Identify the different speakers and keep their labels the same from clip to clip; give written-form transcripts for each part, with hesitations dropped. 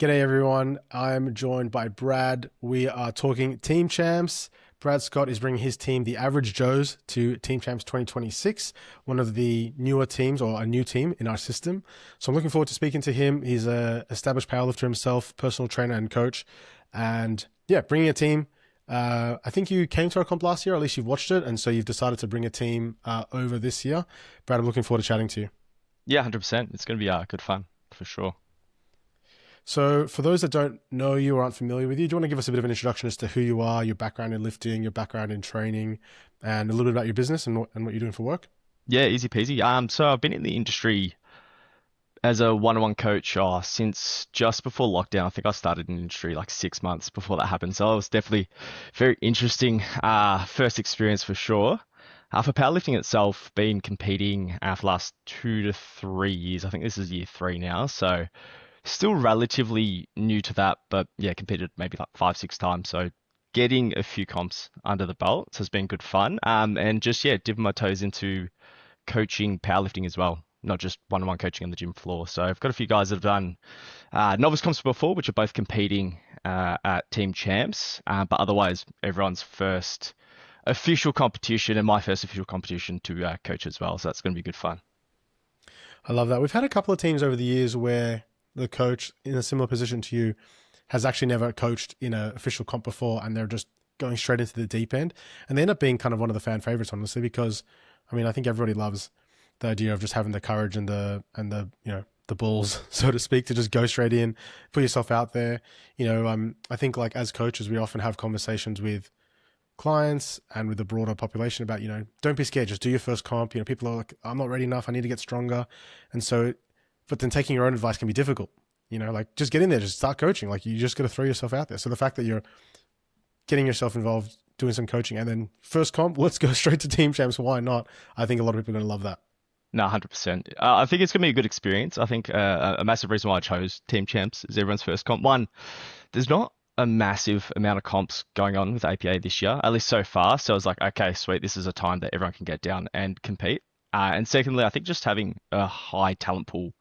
Speaker 1: G'day everyone. I'm joined by Brad. We are talking Team Champs. Brad Scott is bringing his team, the Average Joes, to Team Champs 2026, one of the newer teams or a new team in our system. So I'm looking forward to speaking to him. He's a established powerlifter himself, personal trainer and coach, and yeah, bringing a team. I think you came to our comp last year, or at least you've watched it, and so you've decided to bring a team over this year. Brad, I'm looking forward to chatting to you.
Speaker 2: Yeah, 100%. It's going to be good fun for sure.
Speaker 1: So, for those that don't know you or aren't familiar with you, do you want to give us a bit of an introduction as to who you are, your background in lifting, your background in training, and a little bit about your business and what you're doing for work?
Speaker 2: Yeah, easy peasy. So I've been in the industry as a one-on-one coach since just before lockdown. I think I started in the industry like 6 months before that happened. So it was definitely very interesting first experience for sure. For powerlifting itself, been competing for the last 2 to 3 years. I think this is year three now. So still relatively new to that, but yeah, competed maybe like 5, 6 times. So getting a few comps under the belt has been good fun. And just yeah, dipping my toes into coaching powerlifting as well, not just one-on-one coaching on the gym floor. So I've got a few guys that have done novice comps before, which are both competing at Team Champs, but otherwise everyone's first official competition and my first official competition to coach as well. So that's going to be good fun.
Speaker 1: I love that. We've had a couple of teams over the years where the coach in a similar position to you has actually never coached in an official comp before, and they're just going straight into the deep end. And they end up being kind of one of the fan favorites, honestly, because I mean, I think everybody loves the idea of just having the courage and the balls, so to speak, to just go straight in, put yourself out there. I think like as coaches, we often have conversations with clients and with the broader population about, don't be scared, just do your first comp. People are like, I'm not ready enough, I need to get stronger. And so, but then taking your own advice can be difficult. Like just get in there, just start coaching. Like you just got to throw yourself out there. So the fact that you're getting yourself involved, doing some coaching, and then first comp, let's go straight to Team Champs. Why not? I think a lot of people are going to love that.
Speaker 2: No, 100%. I think it's going to be a good experience. I think a massive reason why I chose Team Champs is everyone's first comp. One, there's not a massive amount of comps going on with APA this year, at least so far. So I was like, okay, sweet, this is a time that everyone can get down and compete. And secondly, I think just having a high talent pool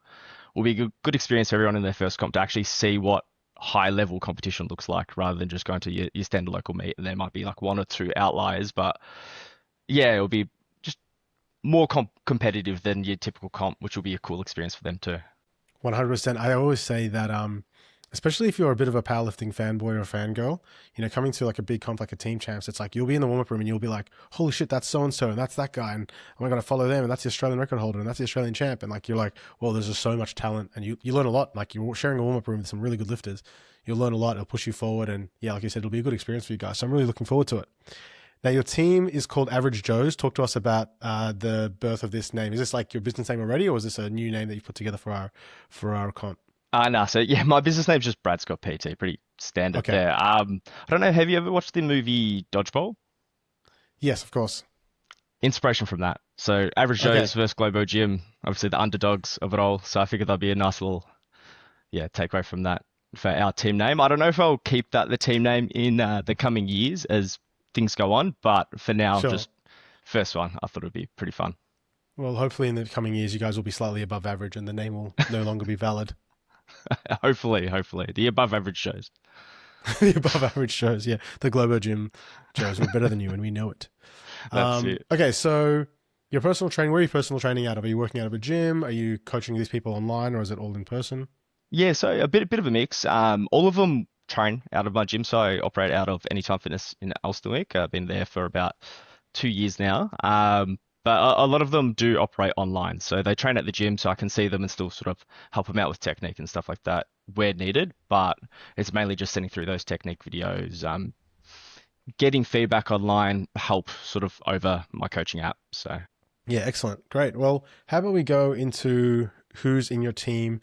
Speaker 2: will be a good experience for everyone in their first comp to actually see what high level competition looks like rather than just going to your standard local meet. And there might be like one or two outliers, but yeah, it'll be just more competitive than your typical comp, which will be a cool experience for them too.
Speaker 1: 100%. I always say that, especially if you're a bit of a powerlifting fanboy or fangirl, coming to like a big comp like a Team Champs, it's like you'll be in the warm-up room and you'll be like, holy shit, that's so-and-so and that's that guy, and am I going to follow them, and that's the Australian record holder and that's the Australian champ, and like you're like, well, there's just so much talent, and you learn a lot. Like you're sharing a warm-up room with some really good lifters, you'll learn a lot, it'll push you forward, and yeah, like you said, it'll be a good experience for you guys. So I'm really looking forward to it. Now, your team is called Average Joes. Talk to us about the birth of this name. Is this like your business name already, or is this a new name that you put together for our comp?
Speaker 2: No, so yeah, my business name's just Brad Scott PT, pretty standard
Speaker 1: Okay.
Speaker 2: there. I don't know, have you ever watched the movie Dodgeball?
Speaker 1: Yes, of course.
Speaker 2: Inspiration from that. So Average
Speaker 1: Okay.
Speaker 2: Joe's versus Globo Gym, obviously the underdogs of it all. So I figured that'd be a nice little, yeah, takeaway from that for our team name. I don't know if I'll keep that the team name in the coming years as things go on, but for now,
Speaker 1: Sure.
Speaker 2: just first one, I thought it'd be pretty fun.
Speaker 1: Well, hopefully in the coming years, you guys will be slightly above average and the name will no longer be valid.
Speaker 2: Hopefully, the above average shows.
Speaker 1: The above average shows, yeah. The Globo Gym shows we're better than you and we know it.
Speaker 2: That's it.
Speaker 1: Okay, so your personal training, where are you personal training out of? Are you working out of a gym? Are you coaching these people online, or is it all in person?
Speaker 2: Yeah, so a bit of a mix. All of them train out of my gym, so I operate out of Anytime Fitness in Elsternwick. I've been there for about 2 years now. But a lot of them do operate online, so they train at the gym, so I can see them and still sort of help them out with technique and stuff like that where needed. But it's mainly just sending through those technique videos, getting feedback online, help sort of over my coaching app. So
Speaker 1: Yeah, excellent. Great. Well, how about we go into who's in your team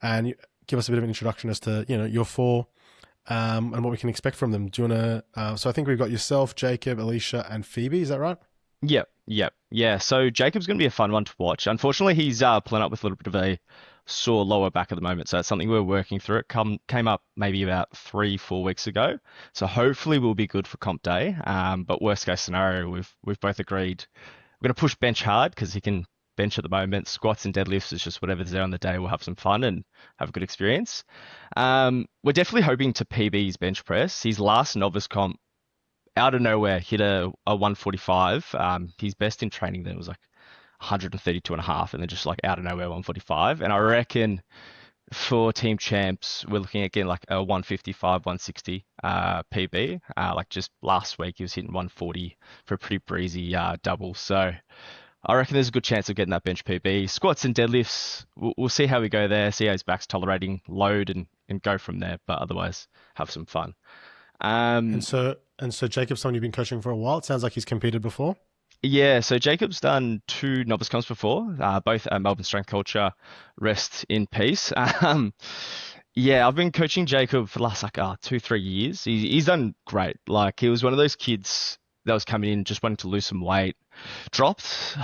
Speaker 1: and give us a bit of an introduction as to, your four, and what we can expect from them. Do you want to, so I think we've got yourself, Jacob, Alicia, and Phoebe. Is that right?
Speaker 2: yep, yeah. So Jacob's going to be a fun one to watch. Unfortunately, he's pulling up with a little bit of a sore lower back at the moment, so it's something we're working through. It came up maybe about 3, 4 weeks ago, so hopefully we'll be good for comp day. But worst case scenario, we've both agreed we're going to push bench hard because he can bench at the moment. Squats and deadlifts is just whatever's there on the day. We'll have some fun and have a good experience. We're definitely hoping to PB his bench press. His last novice comp, out of nowhere, hit a 145. His best in training then was like 132 and a half, and then just like out of nowhere 145. And I reckon for team champs, we're looking at getting like a 155, 160 PB. Like just last week, he was hitting 140 for a pretty breezy double. So I reckon there's a good chance of getting that bench PB. Squats and deadlifts, we'll see how we go there, see how his back's tolerating load and go from there. But otherwise, have some fun.
Speaker 1: And
Speaker 2: Um,
Speaker 1: so Jacob's someone you've been coaching for a while. It sounds like he's competed before.
Speaker 2: yeah, so Jacob's done two novice comps before, both at Melbourne Strength Culture. Rest in peace. Yeah, I've been coaching Jacob for the last like 2, 3 years. He's done great. Like he was one of those kids that was coming in just wanting to lose some weight. Dropped.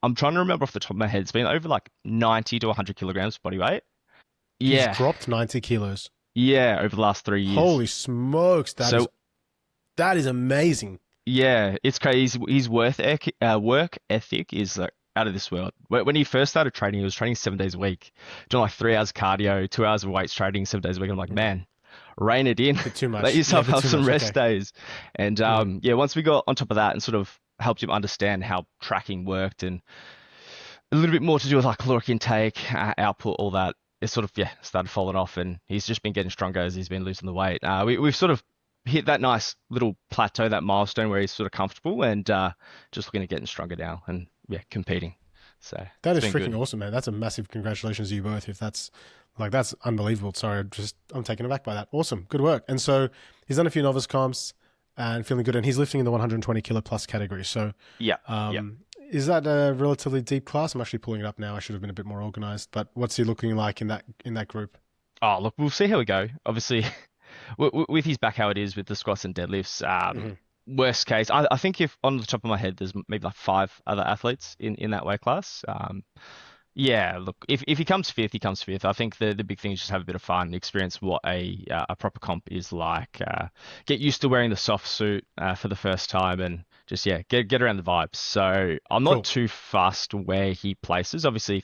Speaker 2: I'm trying to remember off the top of my head. It's been over like 90 to 100 kilograms body weight.
Speaker 1: He's
Speaker 2: Yeah,
Speaker 1: dropped 90 kilos.
Speaker 2: yeah, over the last 3 years.
Speaker 1: Holy smokes,
Speaker 2: So
Speaker 1: that is amazing.
Speaker 2: yeah, it's crazy. His work ethic is like out of this world. When he first started training, he was training 7 days a week, doing like 3 hours cardio, 2 hours of weights training, 7 days a week. I'm like, man, rein it in.
Speaker 1: Bit too
Speaker 2: Let
Speaker 1: much. Yeah, a
Speaker 2: yourself
Speaker 1: bit
Speaker 2: have
Speaker 1: too
Speaker 2: some
Speaker 1: much.
Speaker 2: rest
Speaker 1: Okay.
Speaker 2: days. And
Speaker 1: Mm.
Speaker 2: yeah, once we got on top of that and sort of helped him understand how tracking worked and a little bit more to do with like caloric intake, output, all that. It sort of started falling off, and he's just been getting stronger as he's been losing the weight. We've sort of hit that nice little plateau, that milestone where he's sort of comfortable and just looking at getting stronger now and competing. So
Speaker 1: That
Speaker 2: it's
Speaker 1: is
Speaker 2: been
Speaker 1: freaking
Speaker 2: good.
Speaker 1: awesome, man. That's a massive congratulations to you both. If that's unbelievable. Sorry, I'm taken aback by that. Awesome, good work. And so he's done a few novice comps and feeling good, and he's lifting in the 120 kilo plus category. So,
Speaker 2: Yeah, yeah.
Speaker 1: um, is that a relatively deep class? I'm actually pulling it up now. I should have been a bit more organized. But what's he looking like in that group?
Speaker 2: Oh, look, we'll see how we go. Obviously, with his back how it is with the squats and deadlifts.
Speaker 1: Hmm.
Speaker 2: Worst case, I think if on the top of my head, there's maybe like five other athletes in that weight class. Yeah, look, if he comes fifth, he comes fifth. I think the big thing is just have a bit of fun, experience what a proper comp is like, get used to wearing the soft suit for the first time, and just get around the vibes. So I'm not
Speaker 1: Cool.
Speaker 2: too fussed where he places. Obviously,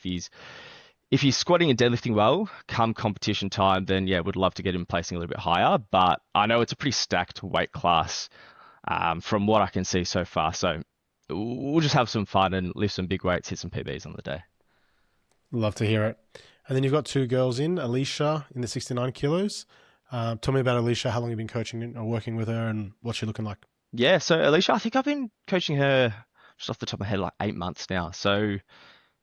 Speaker 2: if he's squatting and deadlifting well, come competition time, then yeah, would love to get him placing a little bit higher. But I know it's a pretty stacked weight class from what I can see so far. So we'll just have some fun and lift some big weights, hit some PBs on the day.
Speaker 1: Love to hear it. And then you've got two girls in Alicia in the 69 kilos. Tell me about Alicia. How long you've been coaching or working with her, and what's she looking like?
Speaker 2: Yeah, so Alicia, I think I've been coaching her just off the top of my head like 8 months now. So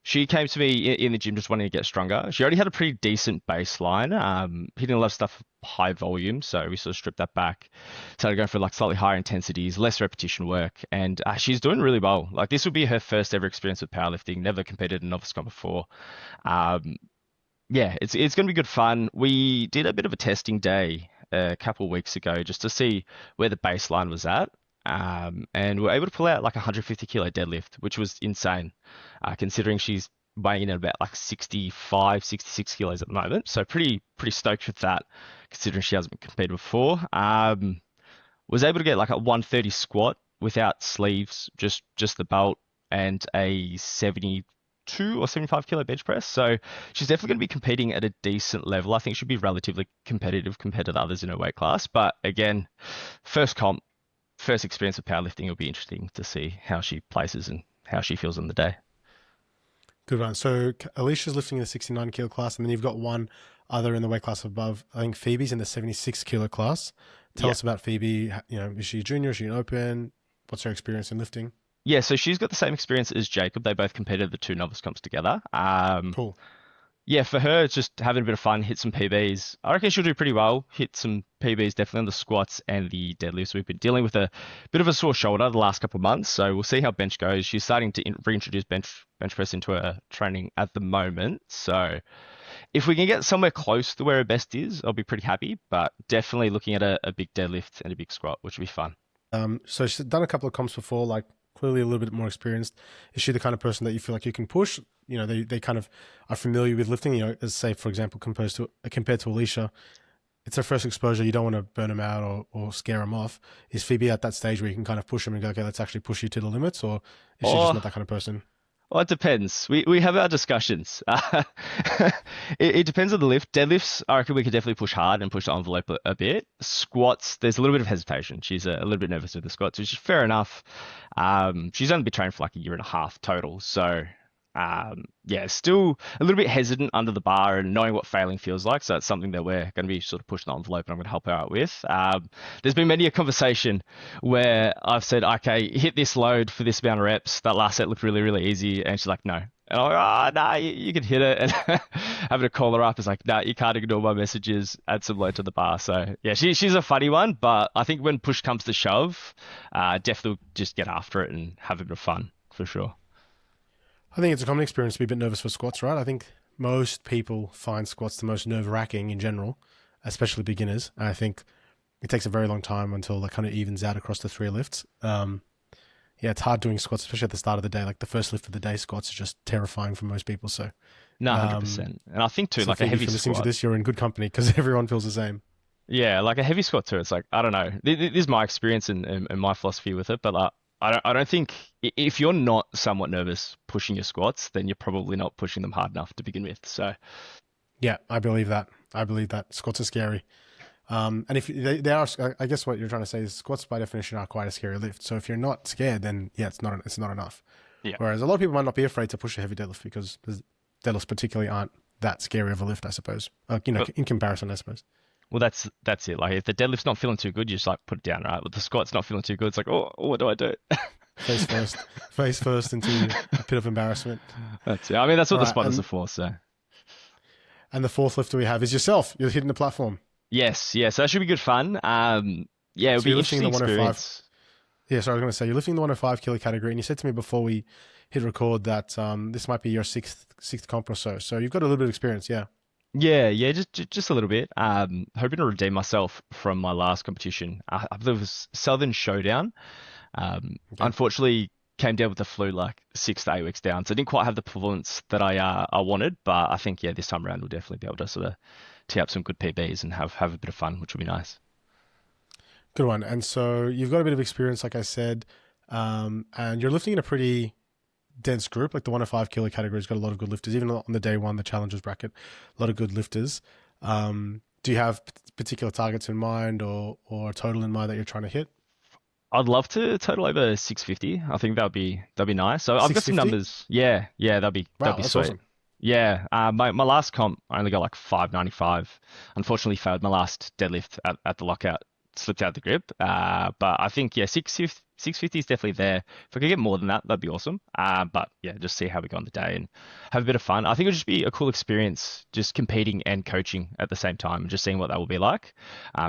Speaker 2: she came to me in the gym just wanting to get stronger. She already had a pretty decent baseline, hitting a lot of stuff high volume. So we sort of stripped that back, started going for like slightly higher intensities, less repetition work, and she's doing really well. Like this would be her first ever experience with powerlifting. Never competed in novice comp before. Um, yeah, it's going to be good fun. We did a bit of a testing day a couple of weeks ago just to see where the baseline was at. And we are able to pull out like a 150 kilo deadlift, which was insane, considering she's weighing in at about like 65, 66 kilos at the moment. So pretty stoked with that, considering she hasn't competed before. Was able to get like a 130 squat without sleeves, just the belt, and a 72 or 75 kilo bench press. So she's definitely going to be competing at a decent level. I think she'll be relatively competitive compared to the others in her weight class. But again, first comp, first experience with powerlifting, it'll be interesting to see how she places and how she feels on the day.
Speaker 1: Good one. So Alicia's lifting in the 69 kilo class, and then you've got one other in the weight class above. I think Phoebe's in the 76 kilo class. Tell
Speaker 2: Yeah.
Speaker 1: us about Phoebe. Is she a junior? Is she an open? What's her experience in lifting?
Speaker 2: Yeah, so she's got the same experience as Jacob. They both competed the two novice comps together.
Speaker 1: Cool.
Speaker 2: Yeah, for her, it's just having a bit of fun, hit some PBs. I reckon she'll do pretty well. Hit some PBs definitely on the squats and the deadlifts. We've been dealing with a bit of a sore shoulder the last couple of months, so we'll see how bench goes. She's starting to reintroduce bench press into her training at the moment. So if we can get somewhere close to where her best is, I'll be pretty happy. But definitely looking at a big deadlift and a big squat, which would be fun.
Speaker 1: So she's done a couple of comps before, like clearly a little bit more experienced. Is she the kind of person that you feel like you can push? They kind of are familiar with lifting, as say, for example, compared to Alicia, it's her first exposure. You don't want to burn them out or scare them off. Is Phoebe at that stage where you can kind of push them and go, okay, let's actually push you to the limits? Or is she just
Speaker 2: Oh,
Speaker 1: not that kind of person?
Speaker 2: Well, it depends. We have our discussions. It depends on the lift. Deadlifts, I reckon we could definitely push hard and push the envelope a bit. Squats, there's a little bit of hesitation. She's a little bit nervous with the squats, which is fair enough. She's only been training for like a year and a half total, so yeah, still a little bit hesitant under the bar and knowing what failing feels like. So it's something that we're going to be sort of pushing the envelope, and I'm going to help her out with. There's been many a conversation where I've said, okay, hit this load for this amount of reps. That last set looked really, really easy. And she's like, no. And I'm like, oh, no, you can hit it. And having to call her up is like, no, you can't ignore my messages, add some load to the bar. So yeah, she's a funny one, but I think when push comes to shove, definitely just get after it and have a bit of fun for sure.
Speaker 1: I think it's a common experience to be a bit nervous for squats, right? I think most people find squats the most nerve-wracking in general, especially beginners. And I think it takes a very long time until it kind of evens out across the three lifts. Yeah, it's hard doing squats, especially at the start of the day. Like the first lift of the day, squats are just terrifying for most people. So,
Speaker 2: No,
Speaker 1: um,
Speaker 2: 100%. And I think too,
Speaker 1: so
Speaker 2: like a
Speaker 1: Phoebe,
Speaker 2: heavy
Speaker 1: if you're listening to
Speaker 2: squat.
Speaker 1: this, you're in good company because everyone feels the same.
Speaker 2: Yeah, like a heavy squat too. It's like I don't know. This is my experience and my philosophy with it, but I don't think if you're not somewhat nervous pushing your squats, then you're probably not pushing them hard enough to begin with. So
Speaker 1: Yeah, I believe that. I believe that squats are scary. And if they are, I guess what you're trying to say is squats by definition are quite a scary lift. So if you're not scared, then yeah, it's not enough.
Speaker 2: yeah.
Speaker 1: Whereas a lot of people might not be afraid to push a heavy deadlift because deadlifts particularly aren't that scary of a lift, I suppose.
Speaker 2: But
Speaker 1: In comparison, I suppose.
Speaker 2: well, that's it. Like if the deadlift's not feeling too good, you just like put it down, right? But the squat's not feeling too good, it's like, oh, what do I do?
Speaker 1: Face first, face first into a pit of embarrassment.
Speaker 2: That's it. I mean, that's what
Speaker 1: All
Speaker 2: the
Speaker 1: right,
Speaker 2: spotters are for. So
Speaker 1: and the fourth lifter we have is yourself. You're hitting the platform.
Speaker 2: yes, yes, that should be good fun. Yeah, it'll
Speaker 1: So
Speaker 2: be
Speaker 1: you're
Speaker 2: an
Speaker 1: lifting
Speaker 2: interesting
Speaker 1: the 105.
Speaker 2: experience.
Speaker 1: Yeah, so I was going to say you're lifting the 105 kilo category, and you said to me before we hit record that this might be your sixth comp or so. So you've got a little bit of experience, yeah.
Speaker 2: Yeah, yeah, just a little bit. Hoping to redeem myself from my last competition. I believe it was Southern Showdown.
Speaker 1: Okay.
Speaker 2: Unfortunately, came down with the flu like 6 to 8 weeks down, so I didn't quite have the performance that I wanted. But I think yeah, this time around we'll definitely be able to sort of tee up some good PBs and have a bit of fun, which will be nice.
Speaker 1: Good one. And so you've got a bit of experience, like I said, and you're lifting in a pretty dense group. Like the 105 kilo category's got a lot of good lifters. Even on the day one, the challengers bracket, a lot of good lifters. Do you have particular targets in mind or a total in mind that you're trying to hit?
Speaker 2: I'd love to total over 650. I think that'd be nice. So I've got some
Speaker 1: 650?
Speaker 2: numbers. Yeah, yeah, that'd
Speaker 1: Wow,
Speaker 2: be
Speaker 1: that's
Speaker 2: sweet.
Speaker 1: awesome.
Speaker 2: Yeah, my last comp I only got like 595. Unfortunately, failed my last deadlift at the lockout, slipped out the grip. But I think yeah, 650 is definitely there. If I could get more than that, that'd be awesome. But yeah, just see how we go on the day and have a bit of fun. I think it'll just be a cool experience, just competing and coaching at the same time, and just seeing what that will be like.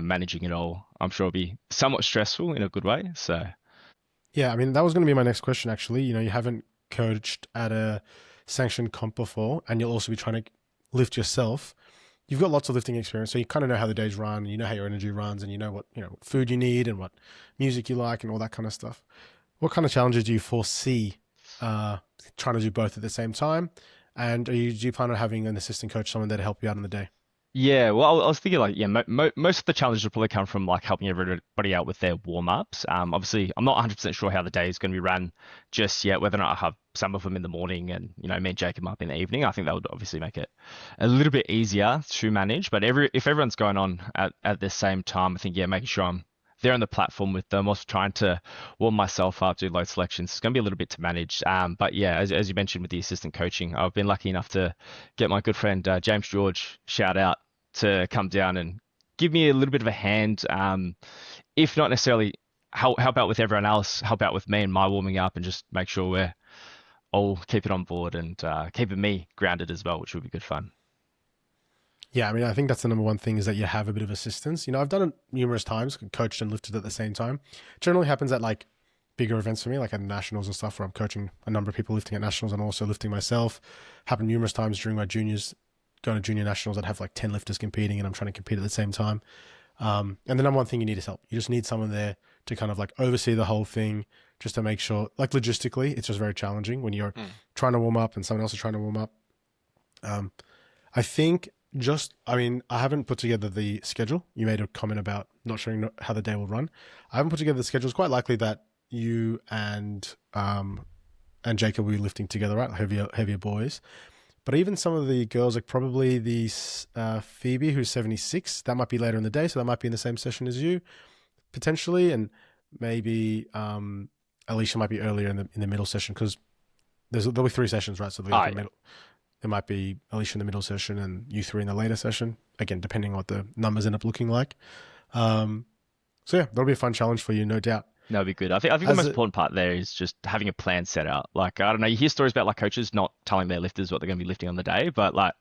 Speaker 2: Managing it all, I'm sure it'll be somewhat stressful in a good way. So
Speaker 1: Yeah, I mean, that was going to be my next question, actually. You haven't coached at a sanctioned comp before, and you'll also be trying to lift yourself. You've got lots of lifting experience, so you kind of know how the days run, you know how your energy runs, and you know what food you need and what music you like and all that kind of stuff. What kind of challenges do you foresee uh, trying to do both at the same time? And do you plan on having an assistant coach, someone there to help you out on the day?
Speaker 2: yeah, well, I was thinking like, yeah, most of the challenges will probably come from like helping everybody out with their warm-ups. Obviously, I'm not 100% sure how the day is going to be run just yet, whether or not I have some of them in the morning and, me and Jacob up in the evening. I think that would obviously make it a little bit easier to manage. But if everyone's going on at the same time, I think, yeah, making sure I'm there on the platform with them, also trying to warm myself up, do load selections. It's going to be a little bit to manage. But yeah, as you mentioned with the assistant coaching, I've been lucky enough to get my good friend James George, shout out, to come down and give me a little bit of a hand. If not necessarily help out with everyone else, help out with me and my warming up, and just make sure we're all keeping on board and keeping me grounded as well, which will be good fun.
Speaker 1: Yeah, I mean, I think that's the number one thing is that you have a bit of assistance. I've done it numerous times, coached and lifted at the same time. Generally happens at like bigger events for me, like at nationals and stuff, where I'm coaching a number of people lifting at nationals and also lifting myself. Happened numerous times during my juniors, going to junior nationals. I'd have like 10 lifters competing and I'm trying to compete at the same time. And the number one thing you need is help. You just need someone there to kind of like oversee the whole thing, just to make sure, like logistically, it's just very challenging when you're trying to warm up and someone else is trying to warm up. I think I haven't put together the schedule. You made a comment about not showing how the day will run. I haven't put together the schedule. It's quite likely that you and and Jacob will be lifting together, right? Heavier boys. But even some of the girls, like probably the Phoebe, who's 76, that might be later in the day, so that might be in the same session as you potentially, and maybe Alicia might be earlier in the middle session because there'll be 3 sessions, right? So
Speaker 2: Oh, yeah.
Speaker 1: there might be Alicia in the middle session and you three in the later session. Again, depending on what the numbers end up looking like. Um, so yeah, that'll be a fun challenge for you, no doubt.
Speaker 2: That'd be good. I think the
Speaker 1: As
Speaker 2: most
Speaker 1: a
Speaker 2: important part there is just having a plan set out. Like, I don't know, you hear stories about like coaches not telling their lifters what they're going to be lifting on the day, but like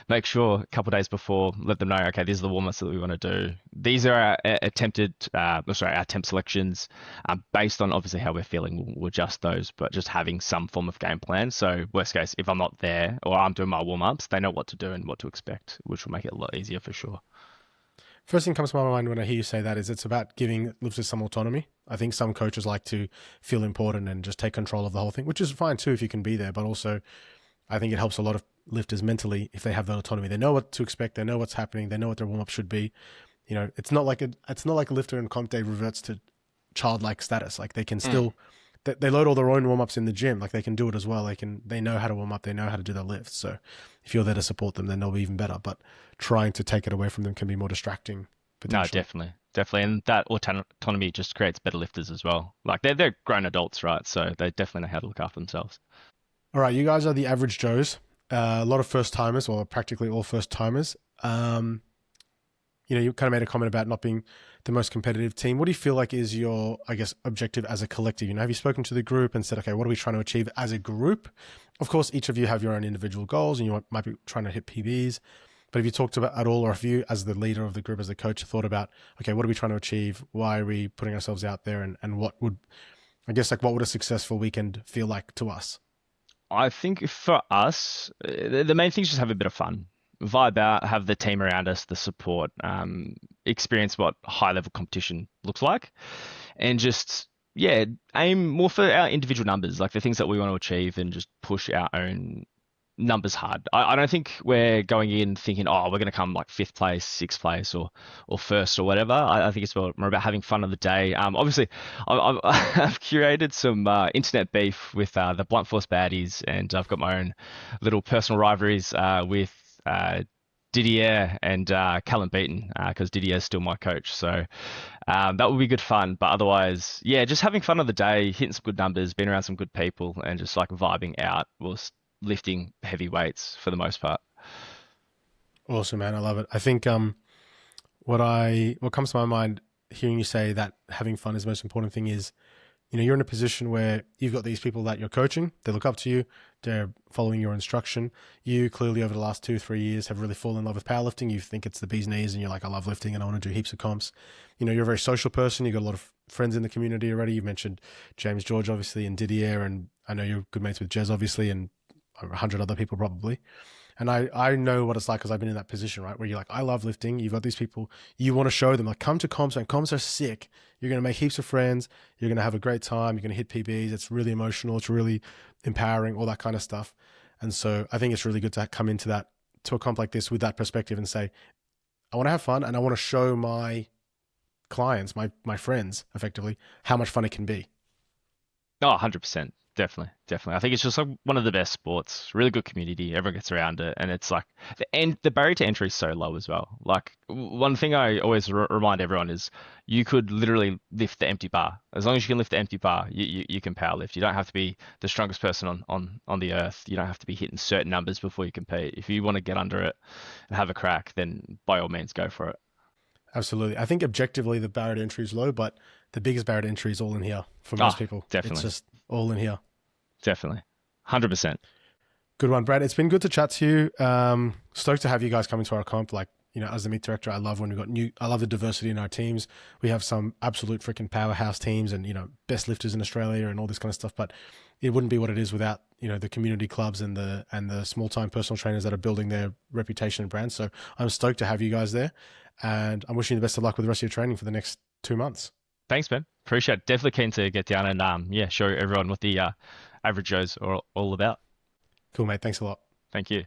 Speaker 2: make sure a couple of days before, let them know, okay, these are the warm-ups that we want to do. These are our our temp selections. Based on obviously how we're feeling, we'll adjust those, but just having some form of game plan. So worst case, if I'm not there or I'm doing my warm-ups, they know what to do and what to expect, which will make it a lot easier for sure.
Speaker 1: First thing comes to my mind when I hear you say that is it's about giving lifters some autonomy. I think some coaches like to feel important and just take control of the whole thing, which is fine too if you can be there. But also, I think it helps a lot of lifters mentally if they have that autonomy. They know what to expect. They know what's happening. They know what their warm up should be. You know, it's not like a lifter in comp day reverts to childlike status. Like they can
Speaker 2: Mm.
Speaker 1: still they load all their own warm ups in the gym. Like they can do it as well. They know how to warm up. They know how to do their lifts. So if you're there to support them, then they'll be even better. But trying to take it away from them can be more distracting
Speaker 2: No,
Speaker 1: potentially.
Speaker 2: definitely, definitely, and that autonomy just creates better lifters as well. Like they're grown adults, right? So they definitely know how to look after themselves.
Speaker 1: All right, you guys are the average Joes. A lot of first timers, or practically all first timers. You kind of made a comment about not being the most competitive team. What do you feel like is your, I guess, objective as a collective? Have you spoken to the group and said, okay, what are we trying to achieve as a group? Of course, each of you have your own individual goals and you might be trying to hit PBs. But have you talked about at all, or have you, as the leader of the group, as a coach, thought about, okay, what are we trying to achieve? Why are we putting ourselves out there? And what would, I guess, like, what would a successful weekend feel like to us?
Speaker 2: I think for us, the main thing is just have a bit of fun, vibe out, have the team around us, the support, experience what high level competition looks like, and just yeah, aim more for our individual numbers, like the things that we want to achieve, and just push our own numbers hard. I don't think we're going in thinking, oh, we're going to come like fifth place, sixth place, or first or whatever. I think it's more about having fun on the day. Obviously, I've curated some internet beef with the Blunt Force baddies, and I've got my own little personal rivalries with Didier and Callum Beaton because Didier's still my coach. So that would be good fun. But otherwise, yeah, just having fun on the day, hitting some good numbers, being around some good people, and just like vibing out whilst lifting heavy weights for the most part.
Speaker 1: Awesome, man. I love it. I think what comes to my mind hearing you say that having fun is the most important thing is, you're in a position where you've got these people that you're coaching, they look up to you, they're following your instruction. You clearly over the last 2 3 years have really fallen in love with powerlifting. You think it's the bee's knees and you're like, I love lifting and I want to do heaps of comps. You're a very social person. You've got a lot of friends in the community already. You've mentioned James George obviously and Didier, and I know you're good mates with Jez obviously, and 100 other people probably. And I know what it's like because I've been in that position, right? Where you're like, I love lifting. You've got these people, you want to show them, like, come to comps, and comps are sick. You're going to make heaps of friends. You're going to have a great time. You're going to hit PBs. It's really emotional. It's really empowering, all that kind of stuff. And so I think it's really good to come to a comp like this with that perspective and say, I want to have fun and I want to show my clients, my friends, effectively, how much fun it can be.
Speaker 2: Oh, 100%. Definitely, definitely. I think it's just like one of the best sports. Really good community. Everyone gets around it, and it's like the barrier to entry is so low as well. Like one thing I always remind everyone is you could literally lift the empty bar. As long as you can lift the empty bar, you can power lift. You don't have to be the strongest person on the earth. You don't have to be hitting certain numbers before you compete. If you want to get under it and have a crack, then by all means go for it.
Speaker 1: Absolutely. I think objectively the barrier to entry is low, but the biggest barrier to entry is all in here for most
Speaker 2: Ah,
Speaker 1: people. It's
Speaker 2: definitely,
Speaker 1: just all in here.
Speaker 2: definitely, 100%.
Speaker 1: Good one, Brad. It's been good to chat to you. Stoked to have you guys coming to our comp. Like, as the meet director, I love when we got I love the diversity in our teams. We have some absolute freaking powerhouse teams and, best lifters in Australia and all this kind of stuff. But it wouldn't be what it is without, the community clubs and the small time personal trainers that are building their reputation and brand. So I'm stoked to have you guys there. And I'm wishing you the best of luck with the rest of your training for the next 2 months.
Speaker 2: Thanks, man. Appreciate it. Definitely keen to get down and yeah, show everyone what the average Joes are all about.
Speaker 1: Cool, mate. Thanks a lot.
Speaker 2: Thank you.